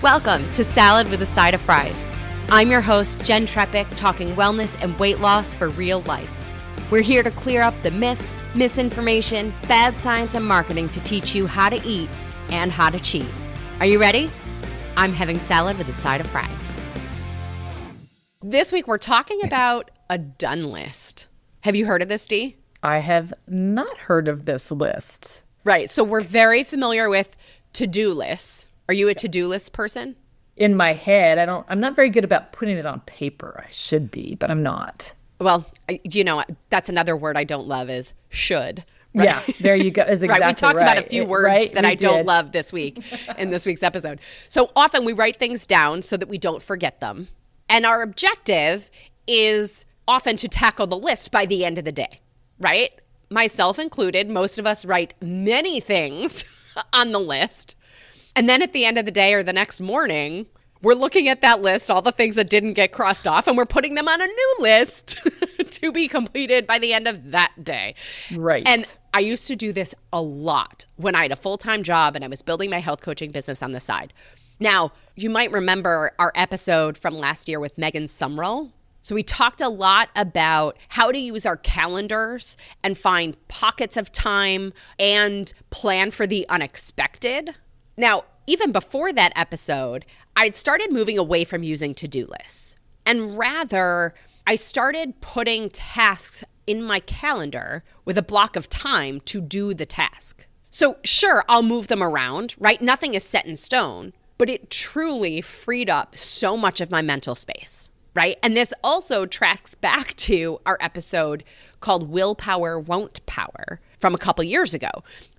Welcome to Salad with a Side of Fries. I'm your host, Jen Trepic, talking wellness and weight loss for real life. We're here to clear up the myths, misinformation, bad science, and marketing to teach you how to eat and how to cheat. Are you ready? I'm having salad with a side of fries. This week, we're talking about a done list. Have you heard of this, Dee? I have not heard of this list. Right. So we're very familiar with to-do lists. Are you a to-do list person? In my head, I'm not very good about putting it on paper. I should be, but I'm not. Well, you know, that's another word I don't love is should. Right? Yeah, there you go. Is exactly right. We talked about a few words that I don't love this week in this week's episode. So often we write things down so that we don't forget them. And our objective is often to tackle the list by the end of the day, right? Myself included, most of us write many things on the list. And then at the end of the day or the next morning, we're looking at that list, all the things that didn't get crossed off, and we're putting them on a new list to be completed by the end of that day. Right. And I used to do this a lot when I had a full-time job and I was building my health coaching business on the side. Now, you might remember our episode from last year with Megan Sumrell. So we talked a lot about how to use our calendars and find pockets of time and plan for the unexpected. Now, even before that episode, I'd started moving away from using to-do lists. And rather, I started putting tasks in my calendar with a block of time to do the task. So sure, I'll move them around, right? Nothing is set in stone, but it truly freed up so much of my mental space, right? And this also tracks back to our episode called Willpower Won't Power from a couple years ago.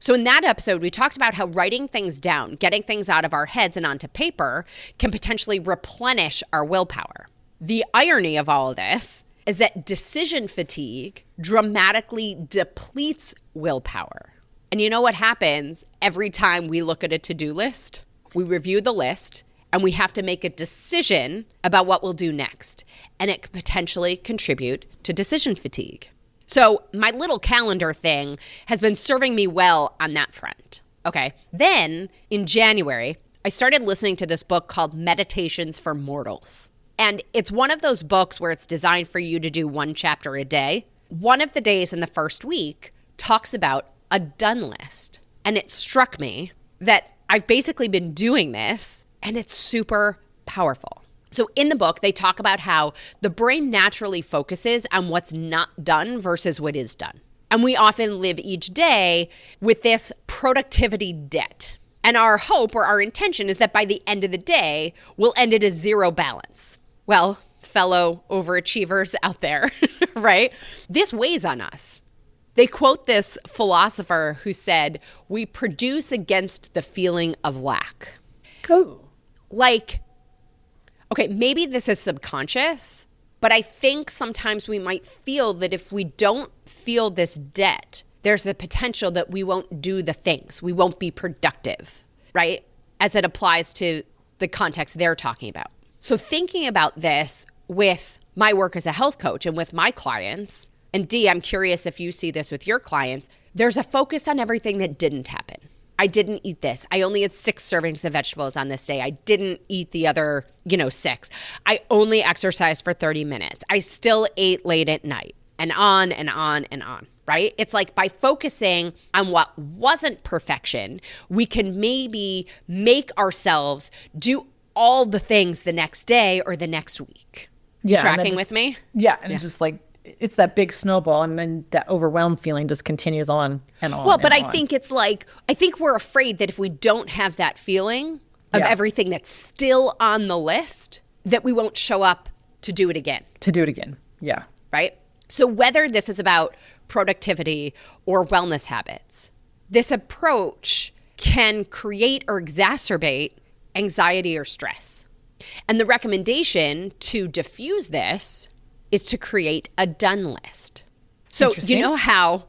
So in that episode, we talked about how writing things down, getting things out of our heads and onto paper can potentially replenish our willpower. The irony of all of this is that decision fatigue dramatically depletes willpower. And you know what happens every time we look at a to-do list? We review the list and we have to make a decision about what we'll do next. And it could potentially contribute to decision fatigue. So my little calendar thing has been serving me well on that front. Okay. Then in January, I started listening to this book called Meditations for Mortals. And it's one of those books where it's designed for you to do one chapter a day. One of the days in the first week talks about a done list. And it struck me that I've basically been doing this and it's super powerful. So in the book, they talk about how the brain naturally focuses on what's not done versus what is done. And we often live each day with this productivity debt. And our hope or our intention is that by the end of the day, we'll end at a zero balance. Well, fellow overachievers out there, right? This weighs on us. They quote this philosopher who said, "We produce against the feeling of lack." Cool. Like, okay, maybe this is subconscious, but I think sometimes we might feel that if we don't feel this debt, there's the potential that we won't do the things. We won't be productive, right? As it applies to the context they're talking about. So thinking about this with my work as a health coach and with my clients, and Dee, I'm curious if you see this with your clients, there's a focus on everything that didn't happen. I didn't eat this. I only had 6 servings of vegetables on this day. I didn't eat the other, 6. I only exercised for 30 minutes. I still ate late at night, and on and on and on, right? It's like by focusing on what wasn't perfection, we can maybe make ourselves do all the things the next day or the next week. Yeah, tracking with me? Yeah, and it's just like, it's that big snowball, and then that overwhelmed feeling just continues on and on. Well, but and I on. think it's like, I think we're afraid that if we don't have that feeling of everything that's still on the list, that we won't show up to do it again. Yeah. Right? So whether this is about productivity or wellness habits, this approach can create or exacerbate anxiety or stress. And the recommendation to diffuse this is to create a done list. So you know how,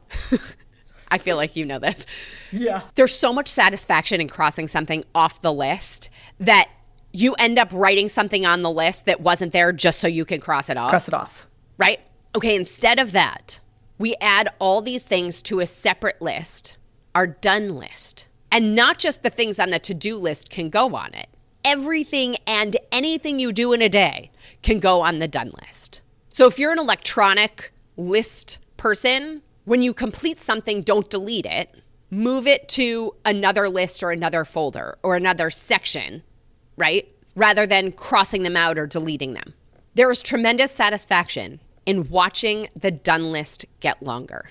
I feel like you know this. Yeah. There's so much satisfaction in crossing something off the list that you end up writing something on the list that wasn't there just so you can cross it off. Cross it off. Right? Okay, instead of that, we add all these things to a separate list, our done list. And not just the things on the to-do list can go on it. everything and anything you do in a day can go on the done list. So if you're an electronic list person, when you complete something, don't delete it. Move it to another list or another folder or another section, right? Rather than crossing them out or deleting them. There is tremendous satisfaction in watching the done list get longer.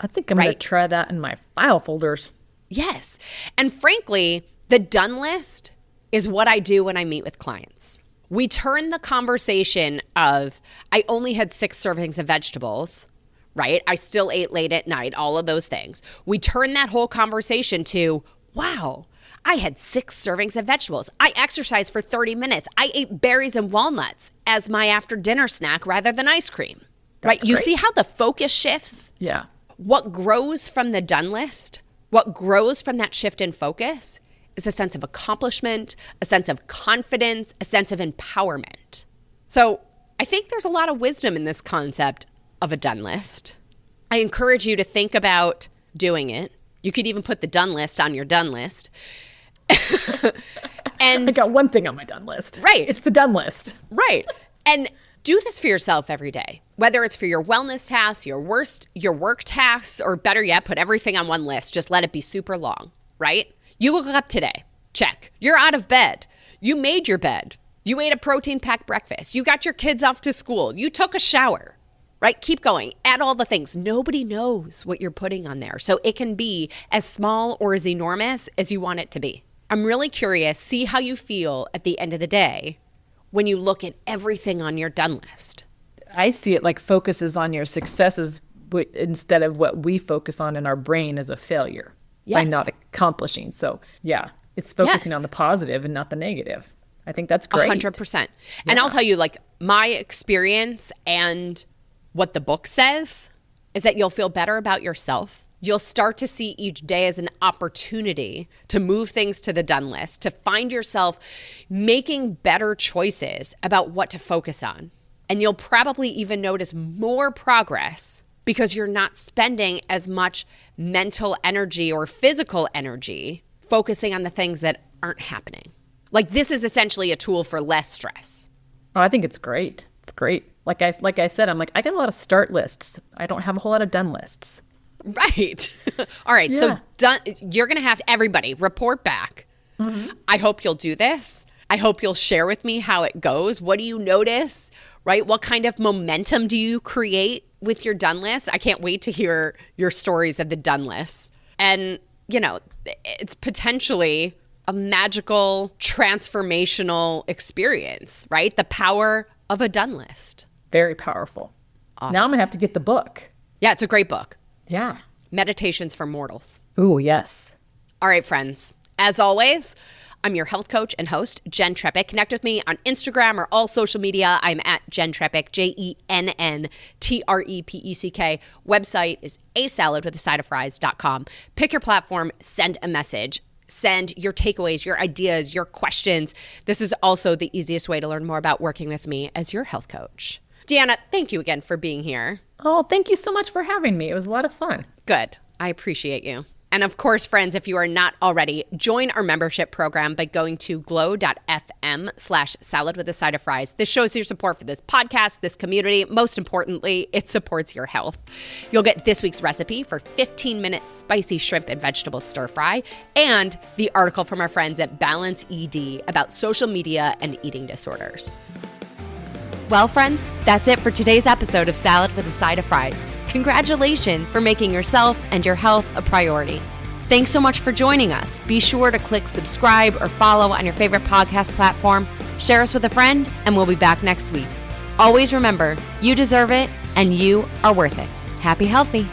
I think I'm going to try that in my file folders. Yes. And frankly, the done list is what I do when I meet with clients. We turn the conversation of, I only had 6 servings of vegetables, right? I still ate late at night, all of those things. We turn that whole conversation to, wow, I had 6 servings of vegetables. I exercised for 30 minutes. I ate berries and walnuts as my after dinner snack rather than ice cream, right? You see how the focus shifts? Yeah. What grows from the done list, what grows from that shift in focus is a sense of accomplishment, a sense of confidence, a sense of empowerment. So I think there's a lot of wisdom in this concept of a done list. I encourage you to think about doing it. You could even put the done list on your done list. And I got one thing on my done list. Right. It's the done list. Right. And do this for yourself every day, whether it's for your wellness tasks, your work tasks, or better yet, put everything on one list. Just let it be super long, right? You woke up today. Check. You're out of bed. You made your bed. You ate a protein-packed breakfast. You got your kids off to school. You took a shower, right? Keep going. Add all the things. Nobody knows what you're putting on there. So it can be as small or as enormous as you want it to be. I'm really curious. See how you feel at the end of the day when you look at everything on your done list. I see it like focuses on your successes instead of what we focus on in our brain as a failure by not accomplishing. So yeah, it's focusing on the positive and not the negative. I think that's great. 100%. And I'll tell you, like, my experience and what the book says is that you'll feel better about yourself. You'll start to see each day as an opportunity to move things to the done list, to find yourself making better choices about what to focus on. And you'll probably even notice more progress because you're not spending as much mental energy or physical energy focusing on the things that aren't happening. Like, this is essentially a tool for less stress. Oh, I think it's great. It's great. Like I said, I'm like, I got a lot of start lists. I don't have a whole lot of done lists. Right. All right. Yeah. So done. You're going to have everybody report back. Mm-hmm. I hope you'll do this. I hope you'll share with me how it goes. What do you notice? Right? What kind of momentum do you create with your done list? I can't wait to hear your stories of the done list. And, you know, it's potentially a magical, transformational experience, right? The power of a done list. Very powerful. Awesome. Now I'm going to have to get the book. Yeah, it's a great book. Yeah. Meditations for Mortals. Ooh, yes. All right, friends. As always, I'm your health coach and host, Jen Trepeck. Connect with me on Instagram or all social media. I'm at Jen Trepeck, JenNTrepeck. Website is asaladwithasideofries.com. Pick your platform, send a message. Send your takeaways, your ideas, your questions. This is also the easiest way to learn more about working with me as your health coach. Deanna, thank you again for being here. Oh, thank you so much for having me. It was a lot of fun. Good. I appreciate you. And of course, friends, if you are not already, join our membership program by going to glow.fm/saladwithaside-of-fries. This shows your support for this podcast, this community. Most importantly, it supports your health. You'll get this week's recipe for 15-minute spicy shrimp and vegetable stir fry and the article from our friends at Balance ED about social media and eating disorders. Well, friends, that's it for today's episode of Salad with a Side of Fries. Congratulations for making yourself and your health a priority. Thanks so much for joining us. Be sure to click subscribe or follow on your favorite podcast platform. Share us with a friend, and we'll be back next week. Always remember, you deserve it, and you are worth it. Happy healthy.